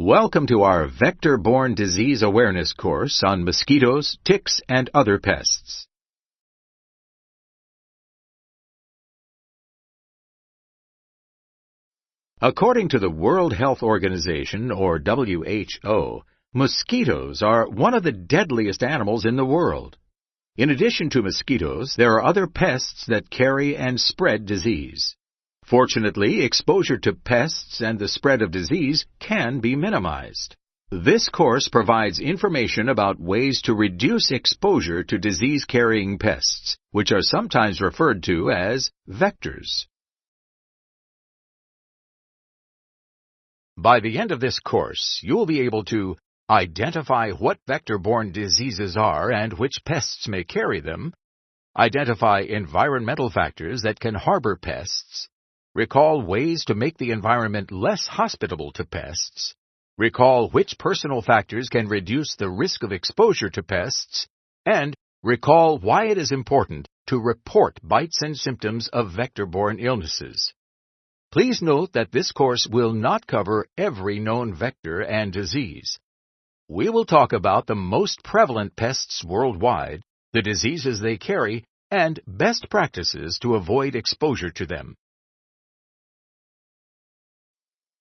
Welcome to our Vector-Borne Disease Awareness course on mosquitoes, ticks, and other pests. According to the World Health Organization, or WHO, mosquitoes are one of the deadliest animals in the world. In addition to mosquitoes, there are other pests that carry and spread disease. Fortunately, exposure to pests and the spread of disease can be minimized. This course provides information about ways to reduce exposure to disease-carrying pests, which are sometimes referred to as vectors. By the end of this course, you will be able to identify what vector-borne diseases are and which pests may carry them, identify environmental factors that can harbor pests, recall ways to make the environment less hospitable to pests, recall which personal factors can reduce the risk of exposure to pests, and recall why it is important to report bites and symptoms of vector-borne illnesses. Please note that this course will not cover every known vector and disease. We will talk about the most prevalent pests worldwide, the diseases they carry, and best practices to avoid exposure to them.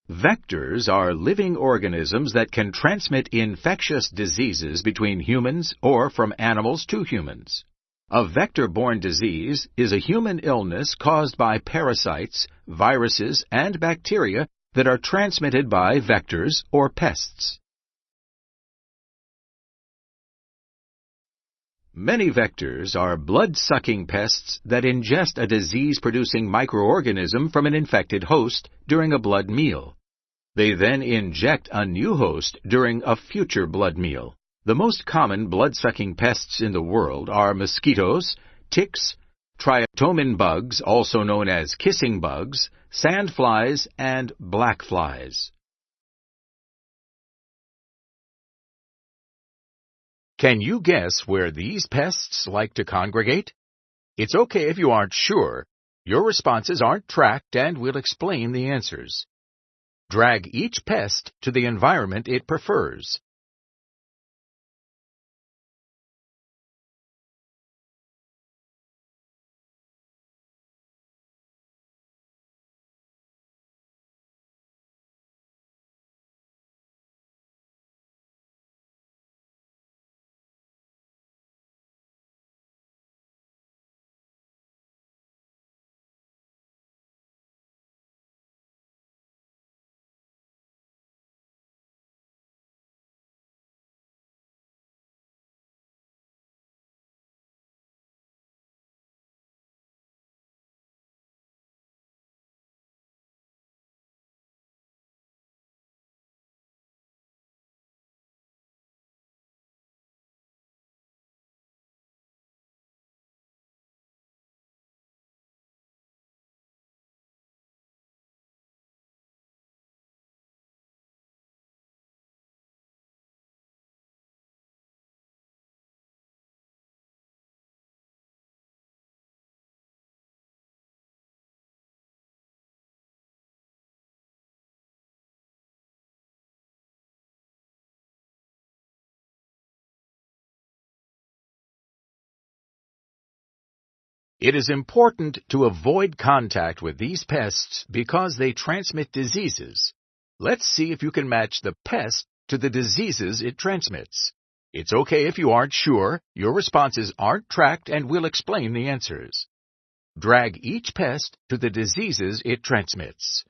Vectors are living organisms that can transmit infectious diseases between humans or from animals to humans. A vector-borne disease is a human illness caused by parasites, viruses, and bacteria that are transmitted by vectors or pests. Many vectors are blood-sucking pests that ingest a disease-producing microorganism from an infected host during a blood meal. They then inject a new host during a future blood meal. The most common blood-sucking pests in the world are mosquitoes, ticks, triatomine bugs, also known as kissing bugs, sandflies, and black flies. Can you guess where these pests like to congregate? It's okay if you aren't sure. Your responses aren't tracked, and we'll explain the answers. Drag each pest to the environment it prefers. It is important to avoid contact with these pests because they transmit diseases. Let's see if you can match the pest to the diseases it transmits. It's okay if you aren't sure. Your responses aren't tracked, and we'll explain the answers. Drag each pest to the diseases it transmits.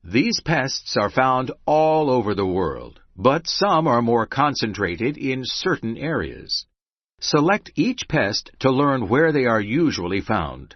These pests are found all over the world, but some are more concentrated in certain areas. Select each pest to learn where they are usually found.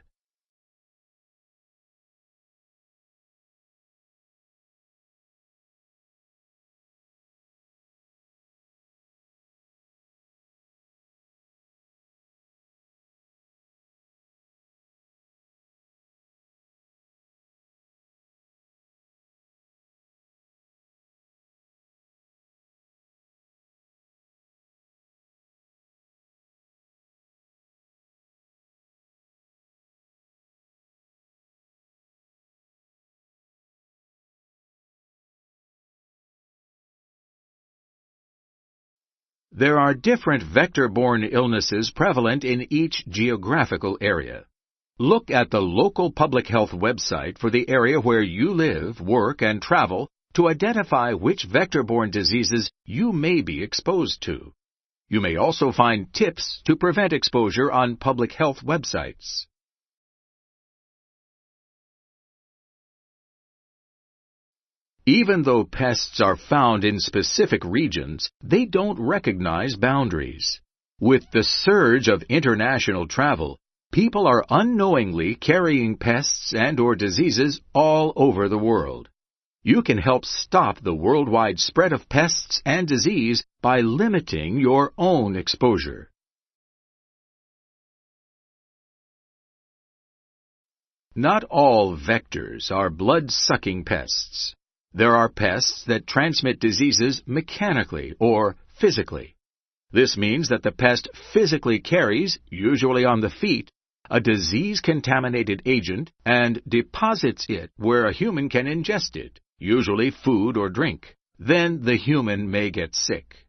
There are different vector-borne illnesses prevalent in each geographical area. Look at the local public health website for the area where you live, work, and travel to identify which vector-borne diseases you may be exposed to. You may also find tips to prevent exposure on public health websites. Even though pests are found in specific regions, they don't recognize boundaries. With the surge of international travel, people are unknowingly carrying pests and/or diseases all over the world. You can help stop the worldwide spread of pests and disease by limiting your own exposure. Not all vectors are blood-sucking pests. There are pests that transmit diseases mechanically or physically. This means that the pest physically carries, usually on the feet, a disease-contaminated agent and deposits it where a human can ingest it, usually food or drink. Then the human may get sick.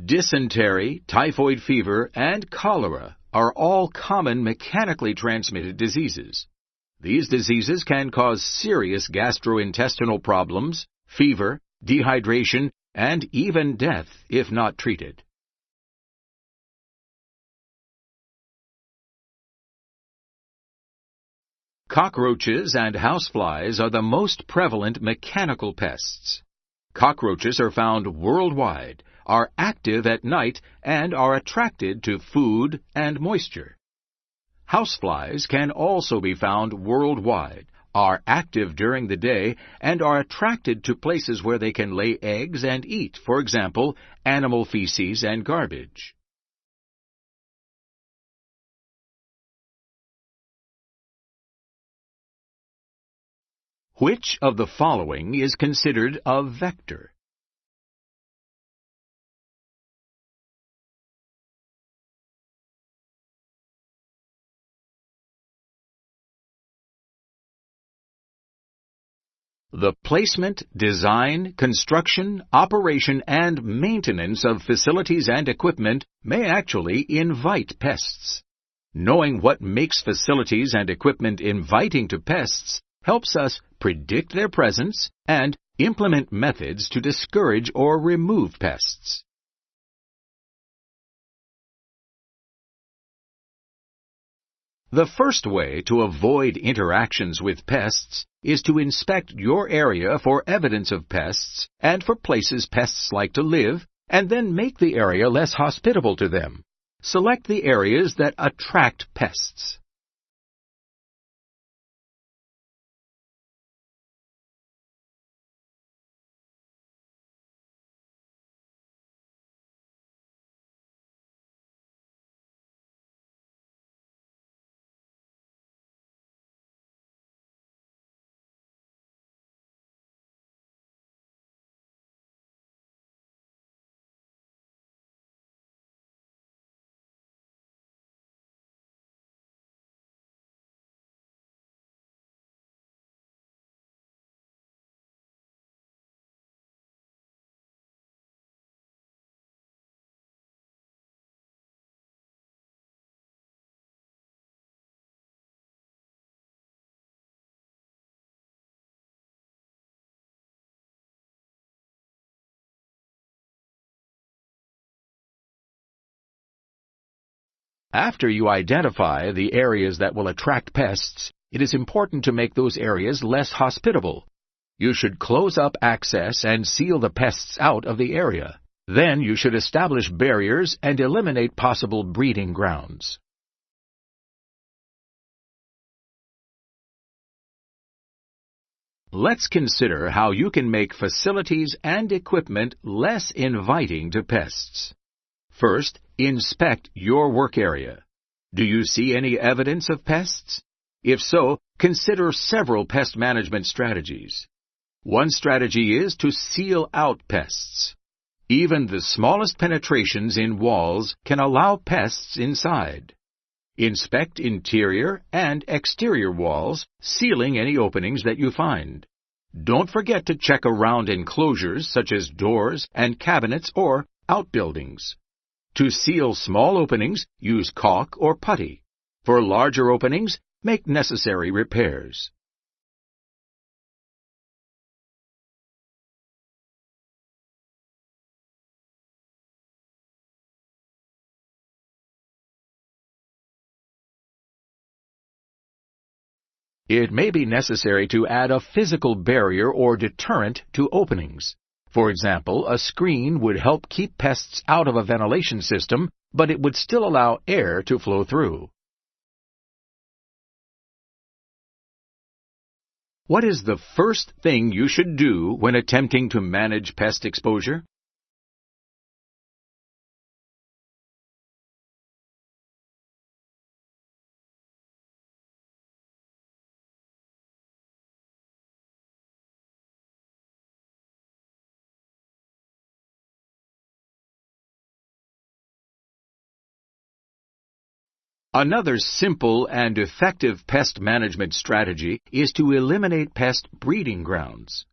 Dysentery, typhoid fever, and cholera are all common mechanically transmitted diseases. These diseases can cause serious gastrointestinal problems, fever, dehydration, and even death if not treated. Cockroaches and houseflies are the most prevalent mechanical pests. Cockroaches are found worldwide, are active at night, and are attracted to food and moisture. Houseflies can also be found worldwide, are active during the day, and are attracted to places where they can lay eggs and eat, for example, animal feces and garbage. Which of the following is considered a vector? The placement, design, construction, operation, and maintenance of facilities and equipment may actually invite pests. Knowing what makes facilities and equipment inviting to pests helps us predict their presence and implement methods to discourage or remove pests. The first way to avoid interactions with pests is to inspect your area for evidence of pests and for places pests like to live, and then make the area less hospitable to them. Select the areas that attract pests. After you identify the areas that will attract pests, it is important to make those areas less hospitable. You should close up access and seal the pests out of the area. Then you should establish barriers and eliminate possible breeding grounds. Let's consider how you can make facilities and equipment less inviting to pests. First, inspect your work area. Do you see any evidence of pests? If so, consider several pest management strategies. One strategy is to seal out pests. Even the smallest penetrations in walls can allow pests inside. Inspect interior and exterior walls, sealing any openings that you find. Don't forget to check around enclosures such as doors and cabinets or outbuildings. To seal small openings, use caulk or putty. For larger openings, make necessary repairs. It may be necessary to add a physical barrier or deterrent to openings. For example, a screen would help keep pests out of a ventilation system, but it would still allow air to flow through. What is the first thing you should do when attempting to manage pest exposure? Another simple and effective pest management strategy is to eliminate pest breeding grounds.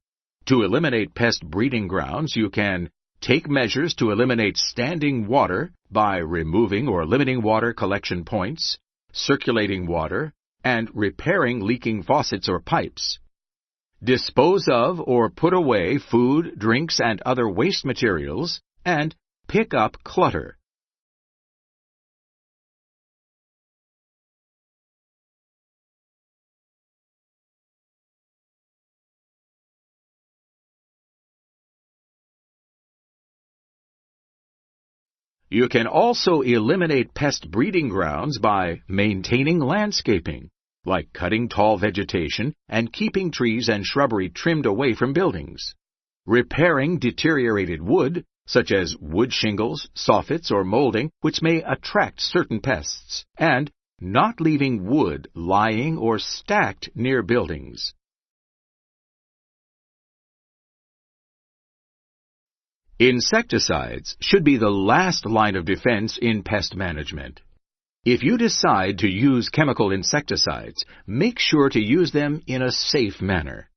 To eliminate pest breeding grounds, you can take measures to eliminate standing water by removing or limiting water collection points, circulating water, and repairing leaking faucets or pipes. Dispose of or put away food, drinks, and other waste materials, and pick up clutter. You can also eliminate pest breeding grounds by maintaining landscaping, like cutting tall vegetation and keeping trees and shrubbery trimmed away from buildings. Repairing deteriorated wood, such as wood shingles, soffits, or molding, which may attract certain pests, and not leaving wood lying or stacked near buildings. Insecticides should be the last line of defense in pest management. If you decide to use chemical insecticides, make sure to use them in a safe manner.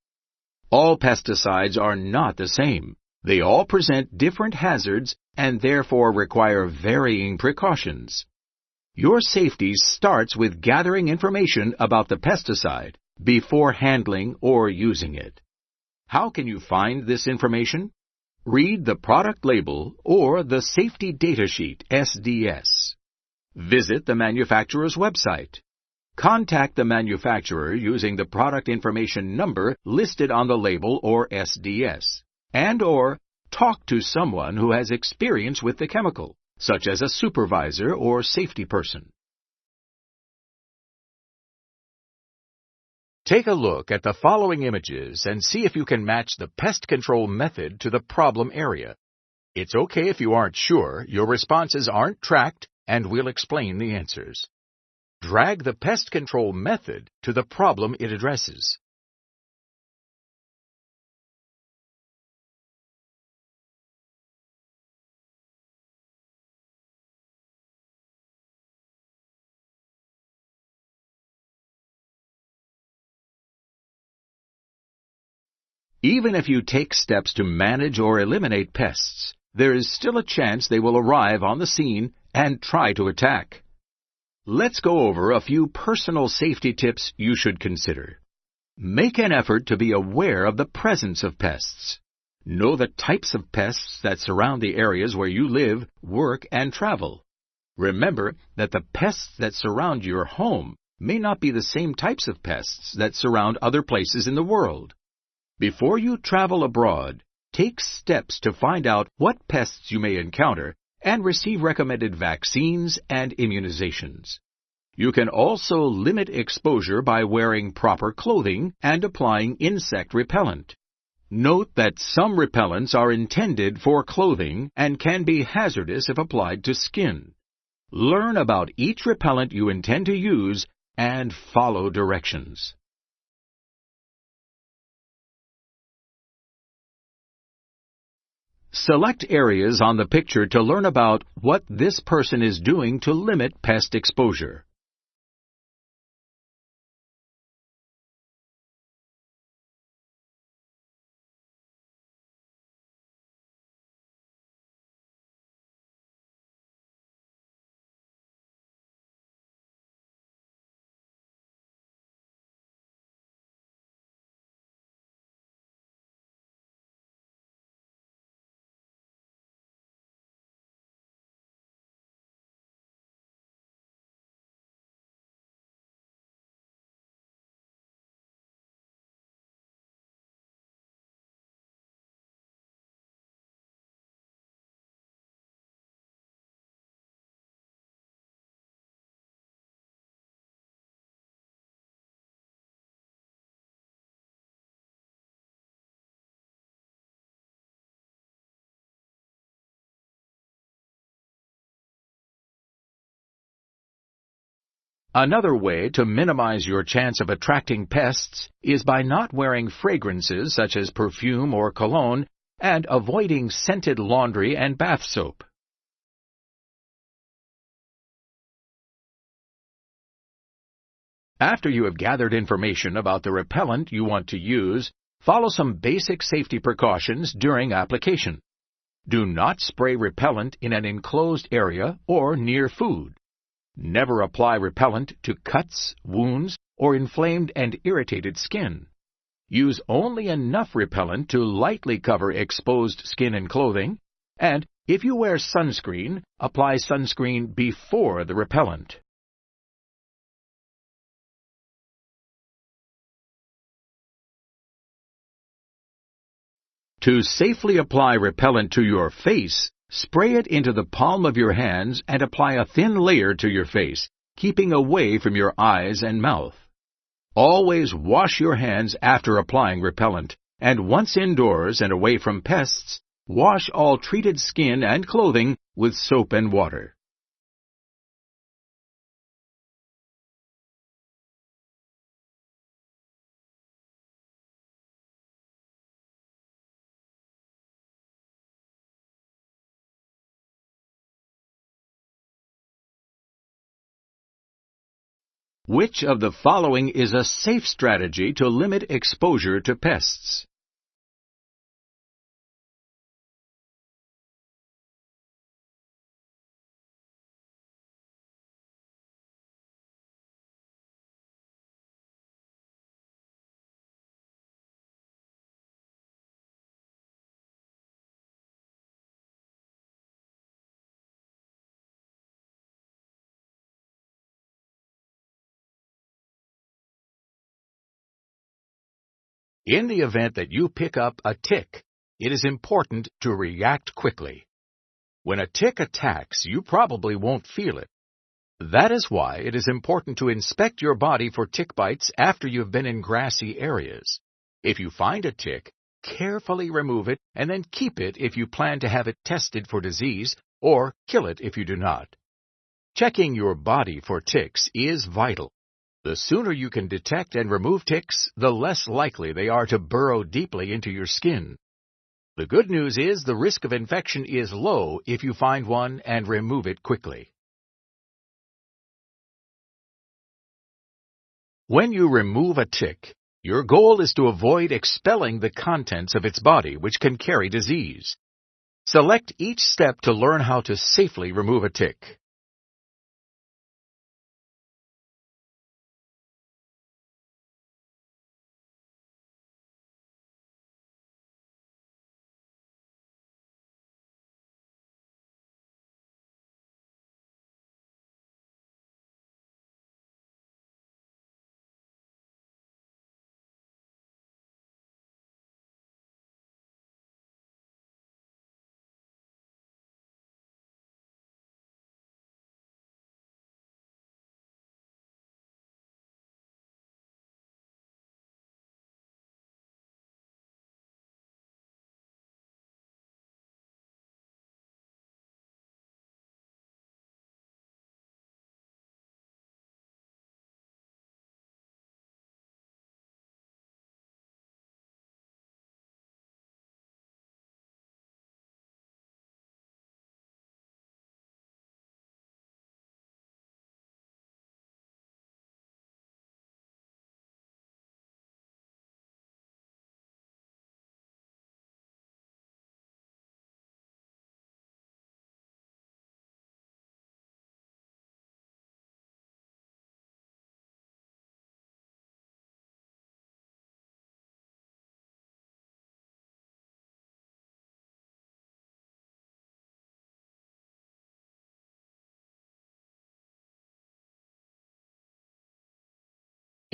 All pesticides are not the same. They all present different hazards and therefore require varying precautions. Your safety starts with gathering information about the pesticide before handling or using it. How can you find this information? Read the product label or the Safety Data Sheet, SDS. Visit the manufacturer's website. Contact the manufacturer using the product information number listed on the label or SDS, and/or talk to someone who has experience with the chemical, such as a supervisor or safety person. Take a look at the following images and see if you can match the pest control method to the problem area. It's okay if you aren't sure, your responses aren't tracked, and we'll explain the answers. Drag the pest control method to the problem it addresses. Even if you take steps to manage or eliminate pests, there is still a chance they will arrive on the scene and try to attack. Let's go over a few personal safety tips you should consider. Make an effort to be aware of the presence of pests. Know the types of pests that surround the areas where you live, work, and travel. Remember that the pests that surround your home may not be the same types of pests that surround other places in the world. Before you travel abroad, take steps to find out what pests you may encounter and receive recommended vaccines and immunizations. You can also limit exposure by wearing proper clothing and applying insect repellent. Note that some repellents are intended for clothing and can be hazardous if applied to skin. Learn about each repellent you intend to use and follow directions. Select areas on the picture to learn about what this person is doing to limit pest exposure. Another way to minimize your chance of attracting pests is by not wearing fragrances such as perfume or cologne and avoiding scented laundry and bath soap. After you have gathered information about the repellent you want to use, follow some basic safety precautions during application. Do not spray repellent in an enclosed area or near food. Never apply repellent to cuts, wounds, or inflamed and irritated skin. Use only enough repellent to lightly cover exposed skin and clothing, and if you wear sunscreen, apply sunscreen before the repellent. To safely apply repellent to your face, spray it into the palm of your hands and apply a thin layer to your face, keeping away from your eyes and mouth. Always wash your hands after applying repellent, and once indoors and away from pests, wash all treated skin and clothing with soap and water. Which of the following is a safe strategy to limit exposure to pests? In the event that you pick up a tick, it is important to react quickly. When a tick attacks, you probably won't feel it. That is why it is important to inspect your body for tick bites after you've been in grassy areas. If you find a tick, carefully remove it and then keep it if you plan to have it tested for disease, or kill it if you do not. Checking your body for ticks is vital. The sooner you can detect and remove ticks, the less likely they are to burrow deeply into your skin. The good news is the risk of infection is low if you find one and remove it quickly. When you remove a tick, your goal is to avoid expelling the contents of its body, which can carry disease. Select each step to learn how to safely remove a tick.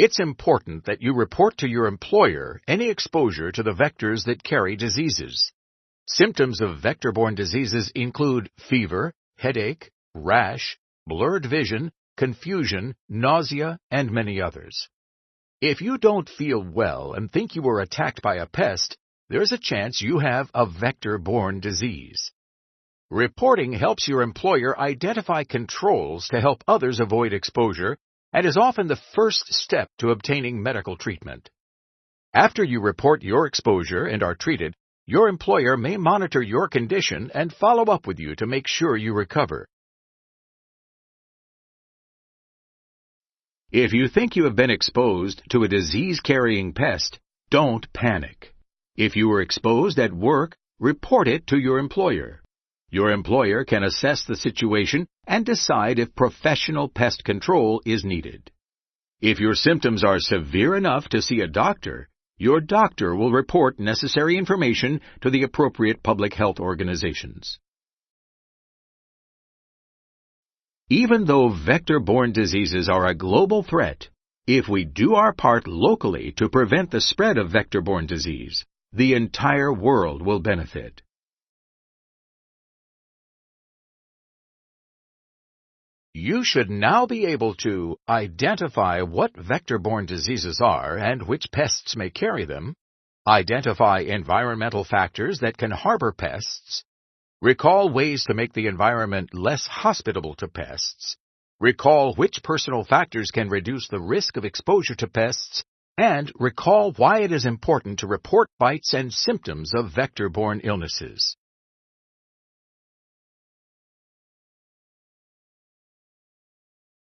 It's important that you report to your employer any exposure to the vectors that carry diseases. Symptoms of vector-borne diseases include fever, headache, rash, blurred vision, confusion, nausea, and many others. If you don't feel well and think you were attacked by a pest, there's a chance you have a vector-borne disease. Reporting helps your employer identify controls to help others avoid exposure and is often the first step to obtaining medical treatment. After you report your exposure and are treated, your employer may monitor your condition and follow up with you to make sure you recover. If you think you have been exposed to a disease-carrying pest, don't panic. If you were exposed at work, report it to your employer. Your employer can assess the situation and decide if professional pest control is needed. If your symptoms are severe enough to see a doctor, your doctor will report necessary information to the appropriate public health organizations. Even though vector-borne diseases are a global threat, if we do our part locally to prevent the spread of vector-borne disease, the entire world will benefit. You should now be able to identify what vector-borne diseases are and which pests may carry them, identify environmental factors that can harbor pests, recall ways to make the environment less hospitable to pests, recall which personal factors can reduce the risk of exposure to pests, and recall why it is important to report bites and symptoms of vector-borne illnesses.